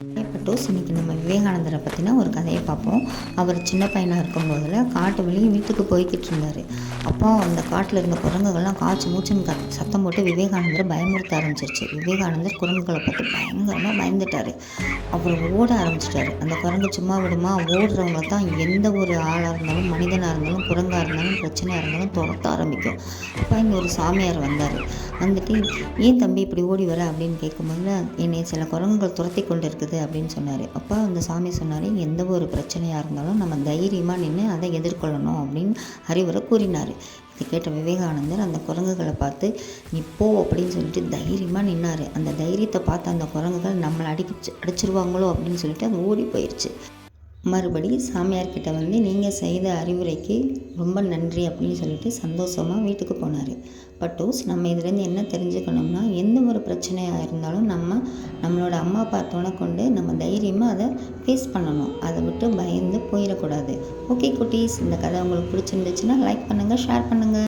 பட்டோஸ் இன்னைக்கு நம்ம விவேகானந்தரை பற்றின ஒரு கதையை பார்ப்போம். அவர் சின்ன பையனாக இருக்கும்போதில் காட்டு வழி வீட்டுக்கு போய்கிட்டு இருந்தார். அப்போ அந்த காட்டில் இருந்த குரங்குகள்லாம் காய்ச்சி மூச்சுன்னு சத்தம் போட்டு விவேகானந்தரை பயமுறுத்த ஆரம்பிச்சிருச்சு. விவேகானந்தர் குரங்குகளை பார்த்து பயங்கரமாக பயந்துட்டார். அப்புறம் ஓட ஆரம்பிச்சிட்டாரு. அந்த குரங்கு சும்மா விடுமா? ஓடுறவங்க தான் எந்த ஒரு ஆளாக இருந்தாலும், மனிதனாக இருந்தாலும், குரங்காக இருந்தாலும், பிரச்சனையாக இருந்தாலும் துரத்த ஆரம்பிக்கும். அப்போ இங்கே ஒரு சாமியார் வந்தார். வந்துட்டு, ஏன் தம்பி இப்படி ஓடி வர அப்படின்னு கேட்கும்போது, என்னை சில குரங்குகள் துரத்தி கொண்டு இருக்குது அப்படின்னு சொன்னார். அப்போ அந்த சாமி சொன்னார், எந்த ஒரு பிரச்சனையாக இருந்தாலும் நம்ம தைரியமாக நின்று அதை எதிர்கொள்ளணும் அப்படின்னு அறிவுரை கூறினார். இதை கேட்ட விவேகானந்தர் அந்த குரங்குகளை பார்த்து, நீ போ அப்படின்னு சொல்லிட்டு தைரியமாக நின்னார். அந்த தைரியத்தை பார்த்து அந்த குரங்குகள் நம்மளை அடிச்சிருவாங்களோ அப்படின்னு சொல்லிட்டு அது ஓடி போயிடுச்சு. மறுபடி சாமியார்கிட்ட வந்து, நீங்கள் செய்த அறிவுரைக்கு ரொம்ப நன்றி அப்படின்னு சொல்லிட்டு சந்தோஷமாக வீட்டுக்கு போனார். பட்டோஸ் நம்ம இதுலேருந்து என்ன தெரிஞ்சுக்கணும்னா, எந்த ஒரு பிரச்சனையாக இருந்தாலும் நம்மளோட அம்மா அப்பா துணை கொண்டு நம்ம தைரியமாக அதை ஃபேஸ் பண்ணணும். அதை விட்டு பயந்து போயிடக்கூடாது. ஓகே குட்டீஸ், இந்த கதை உங்களுக்கு பிடிச்சிருந்துச்சுன்னா லைக் பண்ணுங்கள், ஷேர் பண்ணுங்கள்.